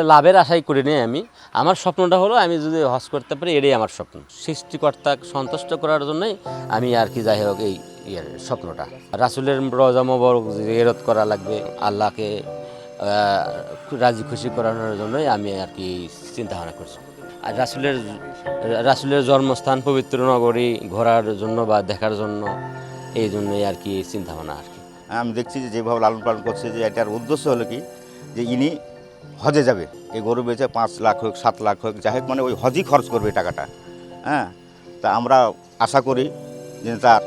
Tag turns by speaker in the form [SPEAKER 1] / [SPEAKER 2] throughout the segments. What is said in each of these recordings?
[SPEAKER 1] লাভের আশাই করিনি আমি। আমার স্বপ্নটা হলো আমি যদি হজ করতে পারি, এটাই আমার স্বপ্ন। সৃষ্টিকর্তাকে সন্তুষ্ট করার জন্যই আমি আর কি যাই হোক এই স্বপ্নটা। রাসূলের রওজা মোবারক জিয়ারত করা লাগবে, আল্লাহকে রাজি খুশি করানোর জন্যই আমি আর কি চিন্তা ভাবনা করছি। আর রাসূলের জন্মস্থান পবিত্র নগরী ঘোরার জন্য বা দেখার জন্য, এই জন্যই আর কি চিন্তা ভাবনা আর কি।
[SPEAKER 2] আমি দেখছি যে যেভাবে লালন পালন করছে, যে এটার উদ্দেশ্য হলো কি, যে ইনি হজে যাবে, এই গরু বেচে 5 লাখ হোক 7 লাখ হোক যাই হোক, মানে ওই হজই খরচ করবে এই টাকাটা। হ্যাঁ, তা আমরা আশা করি যে তার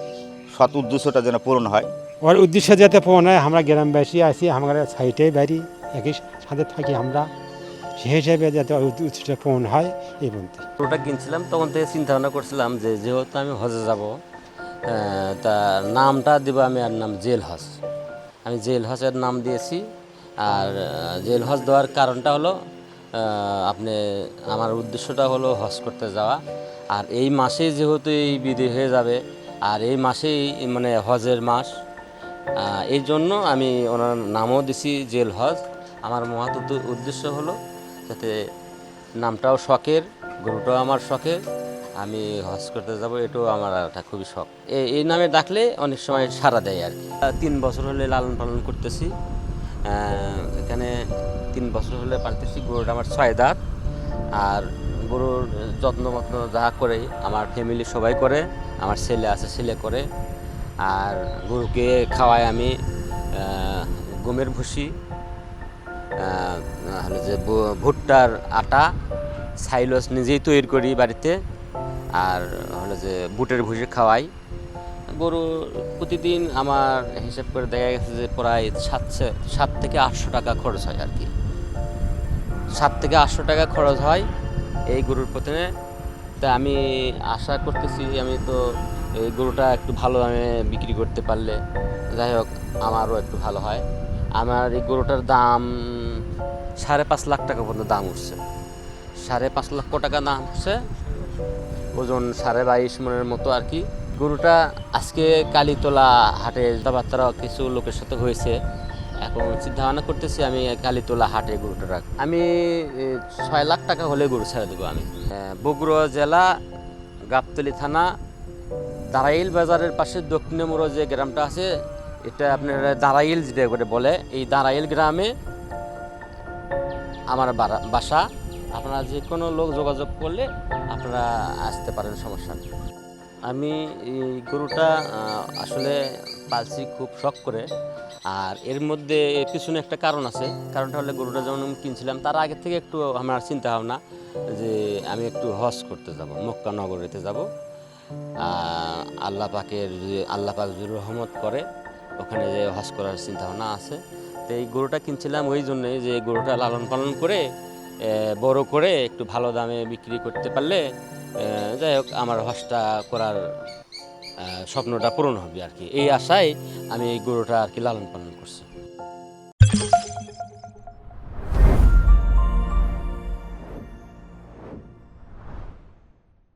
[SPEAKER 2] সৎ উদ্দেশ্যটা যেন পূরণ হয়।
[SPEAKER 3] ওর উদ্দেশ্য যাতে পূরণ হয়, আমরা গ্রামবাসী আছি, আমরা সাইটে বাড়ি একই সাথে থাকি, আমরা সেই হিসাবে যাতে ওর উদ্দেশ্যটা পূরণ হয় এই বলতে।
[SPEAKER 1] গরুটা কিনছিলাম তখন থেকে চিন্তা ভাবনা করছিলাম যে যেহেতু আমি হজে যাব, তা নামটা দিব আমি, আর নাম জেল হজ। আমি জেল হজের নাম দিয়েছি। আর জেল হজ দেওয়ার কারণটা হলো আপনি, আমার উদ্দেশ্যটা হলো হজ করতে যাওয়া। আর এই মাসেই যেহেতু এই বিদায় হয়ে যাবে, আর এই মাসেই মানে হজের মাস, এই জন্য আমি ওনার নামও দিছি জেল হজ। আমার মহৎ উদ্দেশ্য হলো যাতে নামটাও শখের, গরুটাও আমার শখের, আমি হজ করতে যাব, এটাও আমার একটা খুবই শখ। এই নামে ডাকলে অনেক সময় সাড়া দেয় আর কি। 3 বছর হলে লালন পালন করতেছি, এখানে 3 বছর হলে পালতেছি। গরুটা আমার 6 দাঁত। আর গরুর যত্ন যা করে আমার ফ্যামিলি সবাই করে, আমার ছেলে আছে ছেলে করে। আর গরুকে খাওয়াই আমি গমের ভুসি, হলো যে ভুট্টার আটা, সাইলস নিজেই তৈরি করি বাড়িতে। আর হলো যে বুটের ভুসি খাওয়াই। গরু প্রতিদিন আমার হিসাব করে দেখা গেছে যে প্রায় 7 থেকে 800 টাকা খরচ হয় আর কি। 7 থেকে 800 টাকা খরচ হয় এই গরুর পেছনে। তা আমি আশা করতেছি, আমি তো এই গরুটা একটু ভালো দামে বিক্রি করতে পারলে যাই হোক আমারও একটু ভালো হয়। আমার এই গরুটার দাম 5.5 লাখ টাকা পর্যন্ত দাম উঠছে। 5.5 লক্ষ টাকা দাম উঠছে, ওজন 22.5 মনের মতো আর কি। গরুটা আজকে কালীতলা হাটে কথাবার্তা কিছু লোকের সাথে হয়েছে। এখন চিন্তা ভাবনা করতেছি আমি কালীতলা হাটে গরুটা রাখ। আমি 6 লাখ টাকা হলে গরু ছেড়ে দেবো আমি। বগুড়া জেলা গাবতলী থানা দাঁড়াইল বাজারের পাশে দক্ষিণে মোড় যে গ্রামটা আছে, এটা আপনার দাঁড়াইল যেটা করে বলে, এই দাঁড়াইল গ্রামে আমার বাসা। আপনারা যে কোনো লোক যোগাযোগ করলে আপনারা আসতে পারেন, সমস্যা নেই। আমি এই গরুটা আসলে পালছি খুব শখ করে। আর এর মধ্যে পিছনে একটা কারণ আছে। কারণটা হলে গরুটা যখন আমি কিনছিলাম তার আগে থেকে একটু আমার চিন্তা ভাবনা যে আমি একটু হজ করতে যাব, মক্কা নগরীতে যাব। আল্লাহ পাক যদি রহমত করে ওখানে যে হজ করার চিন্তা ভাবনা আছে। তো এই গরুটা কিনছিলাম ওই জন্যই যে গরুটা লালন পালন করে বড় করে একটু ভালো দামে বিক্রি করতে পারলে যাই হোক আমার হজটা করার স্বপ্নটা পূরণ হবে আর কি। এই আশায় আমি এই গরুটা আর কি লালন পালন করছি।